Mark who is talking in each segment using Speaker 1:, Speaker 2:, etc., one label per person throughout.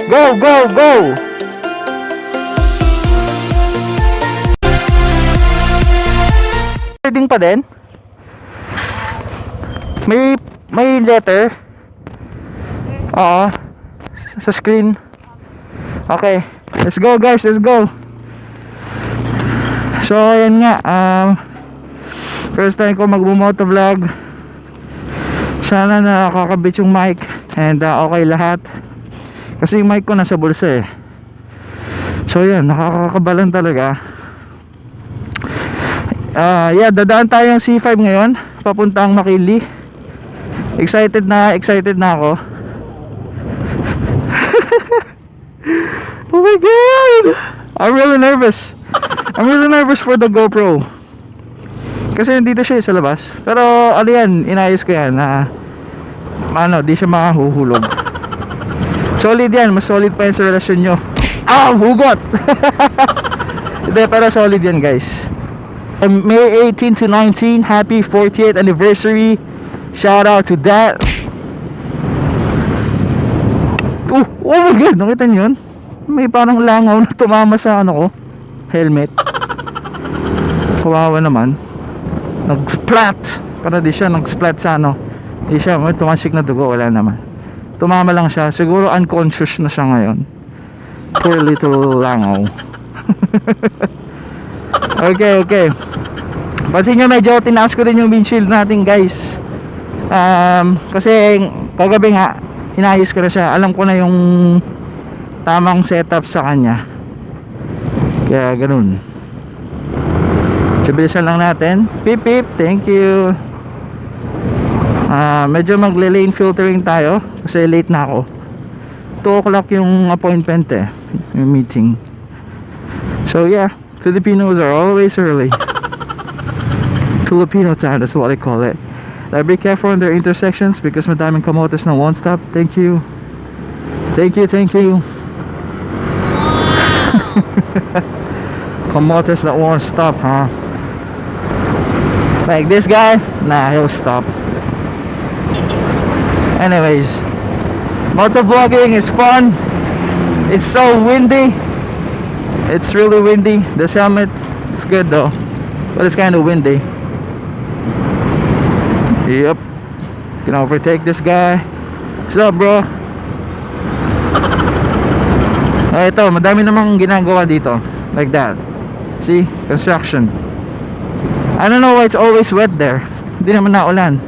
Speaker 1: Go, go, go! Reading pa din? May letter? Oo. Sa screen. Okay. Let's go guys, let's go. So ayan nga, first time ko mag-motovlog. Sana nakakabit yung mic and okay lahat. Kasi yung mic ko nasa bulsa eh. So yan, nakakakabalan talaga. Yeah, dadaan tayong C5 ngayon, papuntang Makili. Excited na ako. Oh my god, I'm really nervous for the GoPro. Kasi nandito siya sa labas. Pero ano yan, inayos ko yan na di siya makahuhulog. Solid yan, mas solid pa yan sa relasyon nyo. Hugot! Hindi, pero solid yan guys. May 18 to 19, happy 40th anniversary. Shout out to that. Oh my god, nakita niyo yun? May parang langaw na tumama sa helmet. Kawawa naman. Nag-splat. Para di siya nag-splat sa di siya, may tumasik na dugo, wala naman. Tumama lang siya, siguro unconscious na siya ngayon. Poor little langaw. Okay. Pansin nyo, medyo tinaas ko din yung windshield natin guys. Kasi kagabi nga inayos ko na siya. Alam ko na yung tamang setup sa kanya. Kaya ganun. So bilisan lang natin. Pip pip, thank you. Medyo magle-lane filtering tayo kasi late na ako. 2 o'clock yung appointment yung meeting. So yeah, Filipinos are always early. Filipino time, that's what I call it. Be careful in their intersections because madaming kamotes na won't stop. Thank you. Kamotes that won't stop, huh? Like this guy, nah, he'll stop. Anyways, motovlogging is fun. It's so windy. It's really windy. This helmet, it's good though, but it's kind of windy. Yep, can overtake this guy. What's up, bro? Ito, madami namang ginagawa dito. Like that. See? Construction. I don't know why it's always wet there. Hindi naman naulan.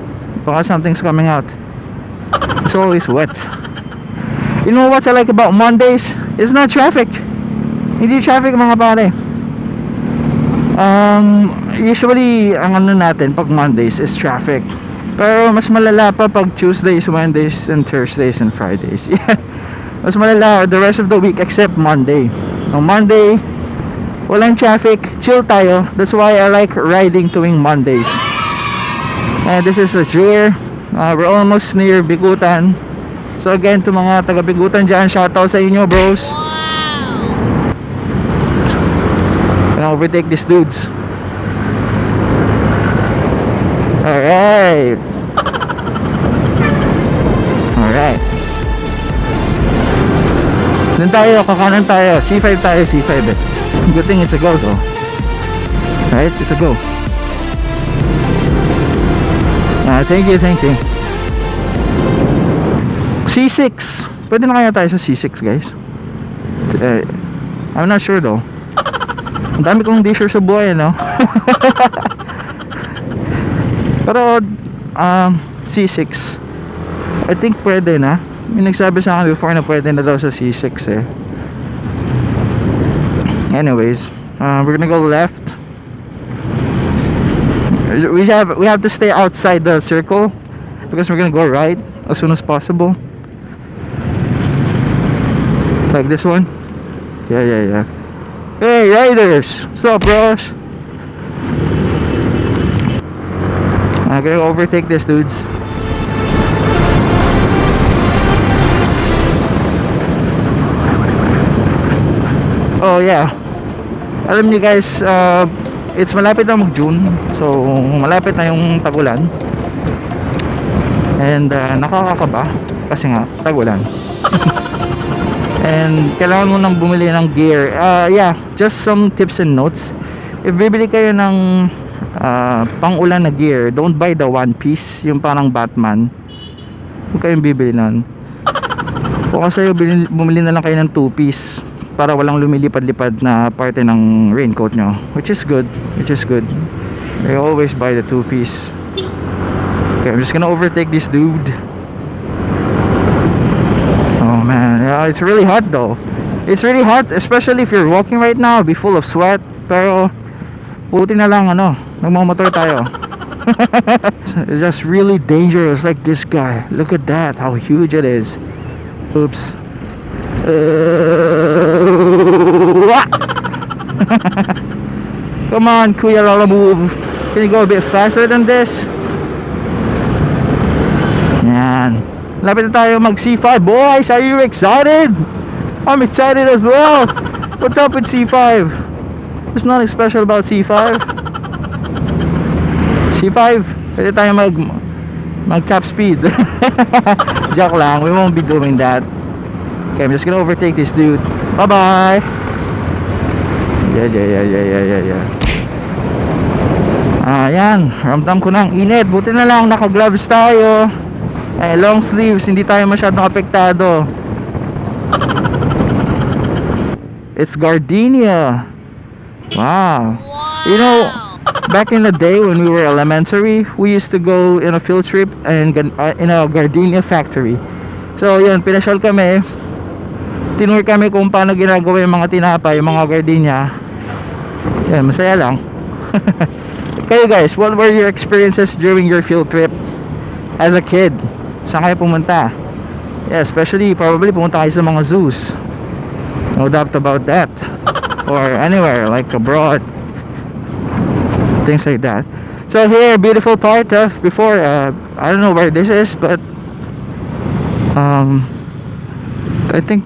Speaker 1: Baka something's coming out. It's always wet. You know what I like about Mondays? It's not traffic. Hindi traffic mga pare. Usually ang natin pag Mondays is traffic. Pero mas malala pa pag Tuesdays, Wednesdays, and Thursdays, and Fridays. Yeah. Mas malala the rest of the week except Monday. On Monday, walang traffic, chill tayo. That's why I like riding tuwing Mondays. And this is Adzuara. We're almost near Bikutan. So again, to mga taga Bikutan dyan, shoutout sa inyo bros. Can I overtake these dudes? Alright. Doon tayo, kakanan tayo. C5 tayo, C5 eh. Good thing it's a go though. Right, it's a go. Thank you. C6. Pwede na kaya tayo sa C6 guys? I'm not sure though. Ang dami kong di sure sa buhay, no? Pero C6 I think pwede na. May nagsabi sa akin before na pwede na daw sa C6 eh. Anyways, we're gonna go left. We have to stay outside the circle because we're gonna go right as soon as possible. Like this one. Yeah. Hey riders, what's up bros? I'm gonna overtake this dudes. Oh yeah, alam niyo guys, it's malapit na mag-June. So malapit na yung tag-ulan. And nakakakaba kasi nga tag-ulan. and kailangan mo nang bumili ng gear. Yeah, just some tips and notes. If bibili kayo ng pang-ulan na gear, don't buy the one piece, yung parang Batman. Huwag kayong bibili nun. O kasi bumili na lang kayo ng 2 piece para walang lumilipad-lipad na parte ng raincoat nyo, which is good. I always buy the 2 piece. Okay, I'm just gonna overtake this dude. Oh man, yeah, it's really hot though. It's really hot, especially if you're walking right now, be full of sweat. Pero buti na lang nagmamotor tayo. It's just really dangerous, like this guy. Look at that, how huge it is. Oops. Come on, Kuya Lala, move. Can you go a bit faster than this? Yan. Lapit na tayo mag C5. Boys, are you excited? I'm excited as well. What's up with C5? There's nothing special about C5. C5, pwede tayo mag top speed. Joke lang, we won't be doing that. Okay, I'm just gonna overtake this dude. Bye bye. Yeah. Yan, ramdam ko ng init. Buti na lang naka gloves tayo, long sleeves, hindi tayo masyadong apektado. It's gardenia. Wow. You know, back in the day when we were elementary, we used to go in a field trip and in a gardenia factory. So yun, pinasyal kami, tinur kami kung paano ginagawa yung mga tinapay, yung mga gardenia. Yan, masaya lang. Kayo guys, what were your experiences during your field trip as a kid? Saan kayo pumunta? Yeah, especially probably pumunta kayo sa mga zoos, no doubt about that. Or anywhere like abroad, things like that. So here, beautiful part of before, I don't know where this is, but I think,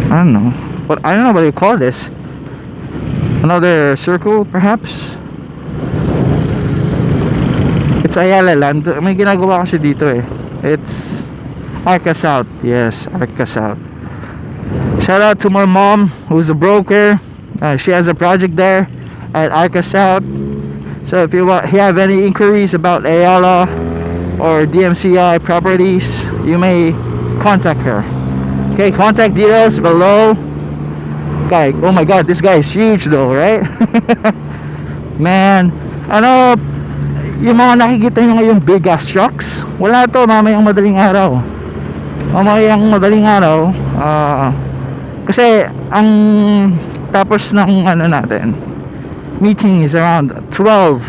Speaker 1: I don't know what you call this. Another circle perhaps. It's Ayala Land. May ginagawa kasi dito eh. It's Arca South. Yes, Arca South. Shout out to my mom, who's a broker. She has a project there at Arca South. So if you have any inquiries about Ayala or DMCI properties, you may contact her. Okay, contact details below. Guy, oh my god, this guy is huge though, right? Man, yung mga nakikita nyo ngayong big ass trucks, wala to mamayang madaling araw. Kasi ang tapos ng natin meeting is around 12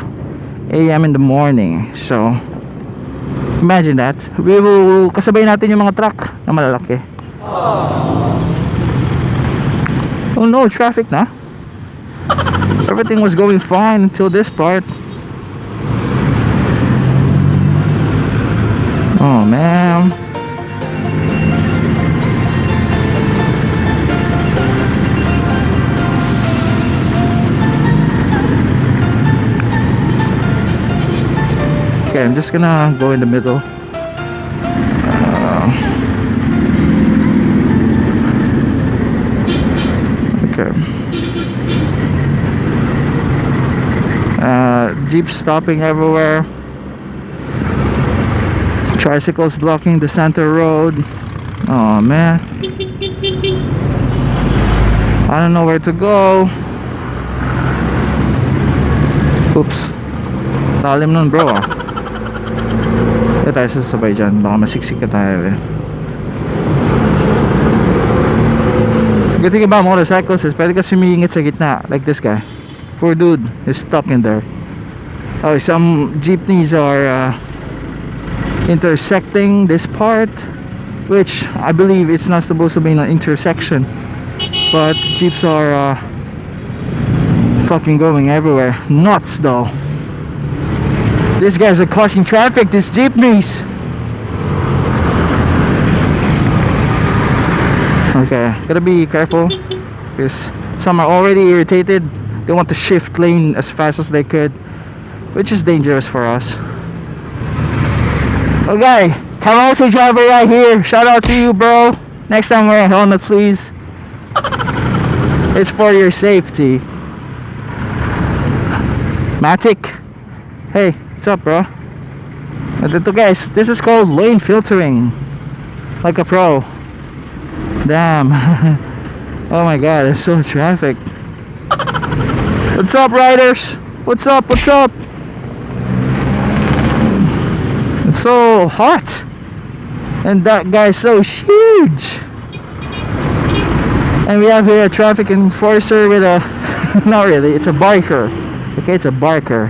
Speaker 1: AM in the morning. So imagine that. We will kasabay natin yung mga truck na malalaki. Oh no, traffic na. Everything was going fine until this part. Oh man. Okay, I'm just gonna go in the middle. Okay. Jeeps stopping everywhere. Tricycles blocking the center road. Oh man, I don't know where to go. Oops, lalim nun bro. Hindi tayo sasabay dyan, baka masiksik ka tayo eh. Good thing about motorcycles is pwede ka sumingit sa gitna, like this guy. Poor dude is stuck in there. Oh, some jeepneys are intersecting this part, which I believe it's not supposed to be an intersection, but jeeps are fucking going everywhere. Nuts though. These guys are causing traffic, these jeepneys. Okay, gotta be careful because some are already irritated. They want to shift lane as fast as they could, which is dangerous for us. Okay, Kamaofi driver right here. Shout out to you, bro. Next time wear a helmet, please. It's for your safety. Matic. Hey, what's up, bro? Ito guys, this is called lane filtering. Like a pro. Damn. Oh my god, it's so traffic. What's up, riders? What's up? What's up? It's so hot. And that guy's so huge. And we have here a traffic enforcer with a not really, it's a biker. Okay, it's a biker.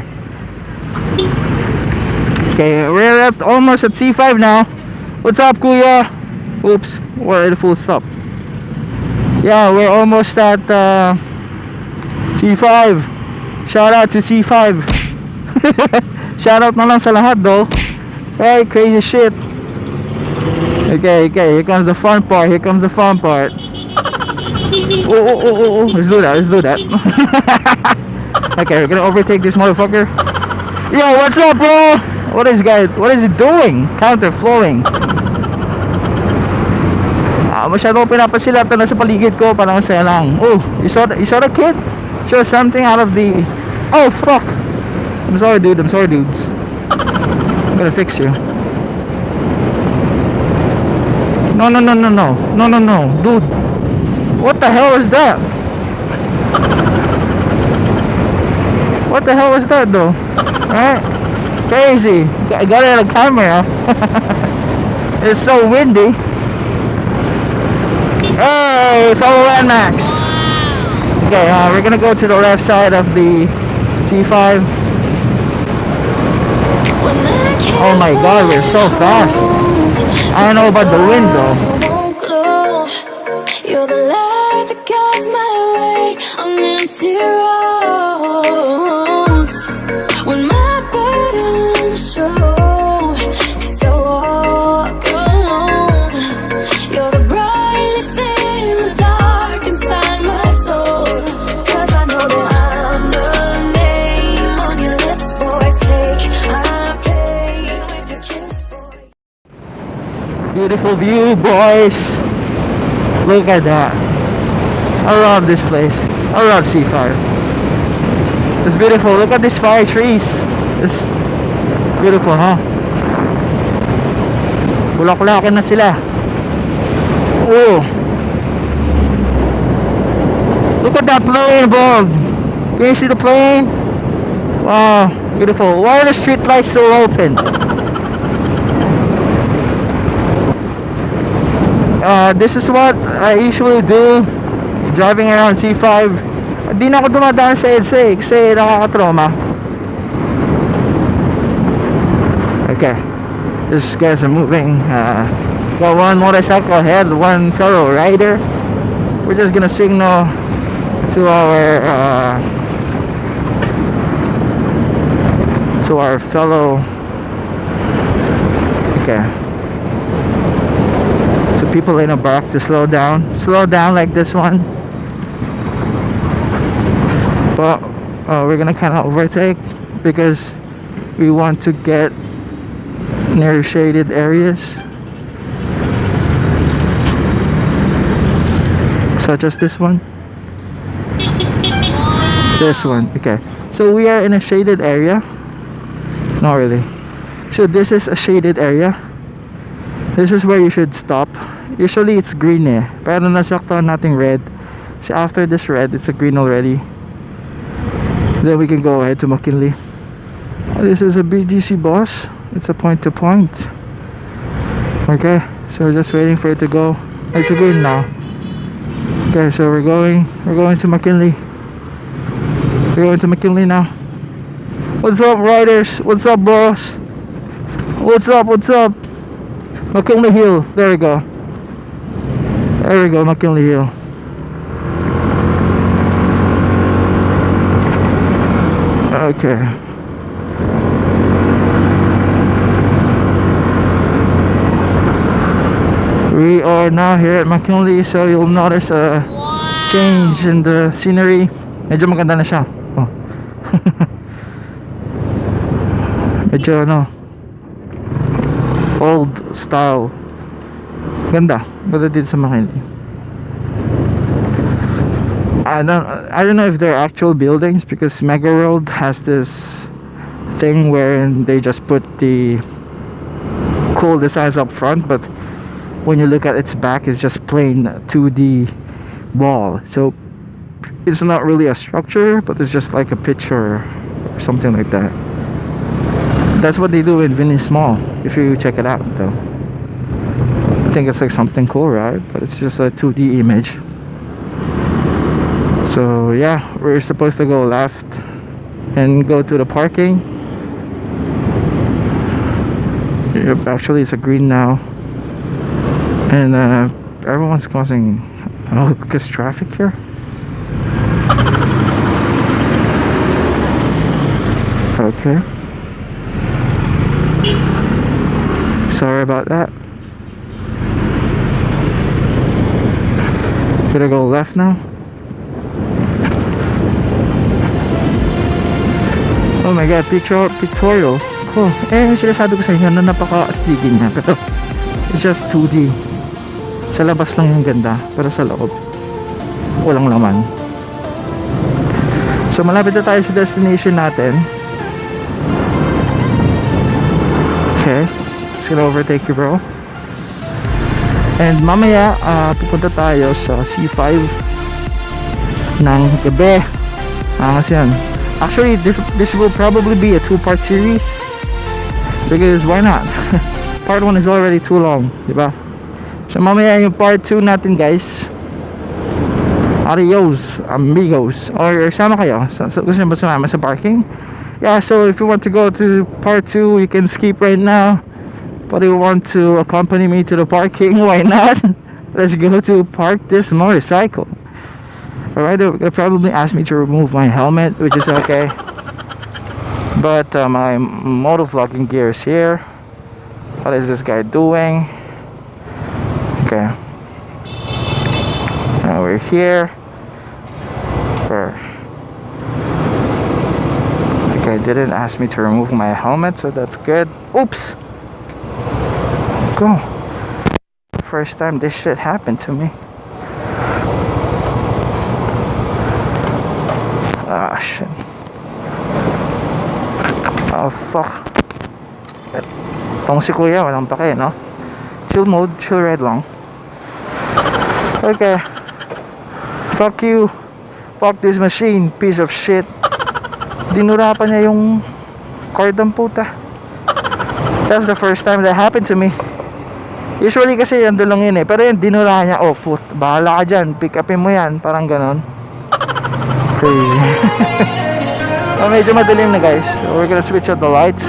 Speaker 1: Okay, we're at almost at C5 now. What's up, Kuya? Oops, we're at a full stop. Yeah, we're almost at C5. Shout out to C5. Shout out na lang sa lahat though. Hey, crazy shit. Okay, here comes the fun part. Here comes the fun part. Oh. Let's do that. Okay, we're gonna overtake this motherfucker. Yo, what's up, bro? What is he doing? Counter-flowing. Masyado pinapasilatan na sa paligid ko. Parang masaya lang. Oh, you saw the kid? Show something out of the... Oh, fuck. I'm sorry, dude. I'm sorry, dudes. I'm gonna fix you. No. Dude. What the hell is that? What the hell was that though? Right? Crazy. I got it on camera. It's so windy. Hey, follow Nmax. Okay, we're gonna go to the left side of the C5. Oh my god, we're so fast. I don't know about the wind though. You're the light that guides my way on empty roads. When my burdens show, 'cause I walk alone. You're the brightness in the dark inside my soul. 'Cause I know that I'm the name on your lips, boy. Take my pain with your kiss, boy. Beautiful view, boys. Look at that. I love this place. I love C5. It's beautiful. Look at these fire trees. It's beautiful, huh? Bulaklakin na sila. Oh. Look at that plane above. Can you see the plane? Wow, beautiful. Why are the street lights still open? This is what I usually do driving around C5. Di na ako dumadaan sa EDSA kasi nakakatroma. Okay, these guys are moving. Got one motorcycle ahead, one fellow rider. We're just gonna signal to our fellow. Okay, to people in the back to slow down like this one. But we're gonna kind of overtake because we want to get near shaded areas such as this one. This one. Okay, so we are in a shaded area. Not really. So this is a shaded area. This is where you should stop. Usually it's green eh, pero nasaktan nating red. So after this red, it's a green already. Then we can go ahead to McKinley. This is a BGC boss. It's a point to point. Okay, so we're just waiting for it to go. It's a green now. Okay, so we're going to McKinley. We're going to McKinley now. What's up, riders? What's up, bros? What's up? McKinley Hill. There we go, McKinley Hill. Okay. We are now here at McKinley, so you'll notice a change in the scenery. Medyo maganda na siya. Oh. Medyo old style. Ganda dito sa Makati. I don't know if they're actual buildings, because Mega World has this thing where they just put the cool designs up front, but when you look at its back, it's just plain 2D wall. So it's not really a structure, but it's just like a picture or something like that. That's what they do in Venice Mall, if you check it out though. I think it's like something cool, right? But it's just a 2D image. So yeah, we're supposed to go left and go to the parking. Yep, actually it's a green now. And everyone's causing because traffic here. Okay, sorry about that. Gonna go left now. Oh my god, pictorial. Cool. Sinasabi ko sa inyo na napaka-astigin niya, pero it's just 2D. Sa labas lang yung ganda, pero sa loob walang laman. So malapit na tayo sa destination natin. Okay, just gonna overtake you, bro. And mamaya pupunta tayo sa C5 ng gabi. Kasi yan, actually this will probably be a 2-part series, because why not? Part 1 is already too long, diba? So mamaya yung part 2 natin, guys. Adios amigos. Or sama kayo, gusto nyo ba sumama sa parking? Yeah, so if you want to go to part 2, you can skip right now. But if you want to accompany me to the parking, why not? Let's go to park this motorcycle. Alright, they're gonna probably ask me to remove my helmet, which is okay. But my motovlogging gear is here. What is this guy doing? Okay, now we're here. The guy didn't ask me to remove my helmet, so that's good. Oops. Go. First time this shit happened to me. Ah, shit. Oh fuck. Tong si kuya walang pake, no? Chill mode, chill ride lang. Okay, fuck you, fuck this machine, piece of shit. Dinura pa niya yung cord ng puta. That's the first time that happened to me. Usually kasi yun, doon lang yun eh. Pero yun, dinura niya. Oh put, bahala ka dyan, pick upin mo yan. Parang ganon. Crazy. Oh, medyo madilim na, guys. So we're gonna switch out the lights.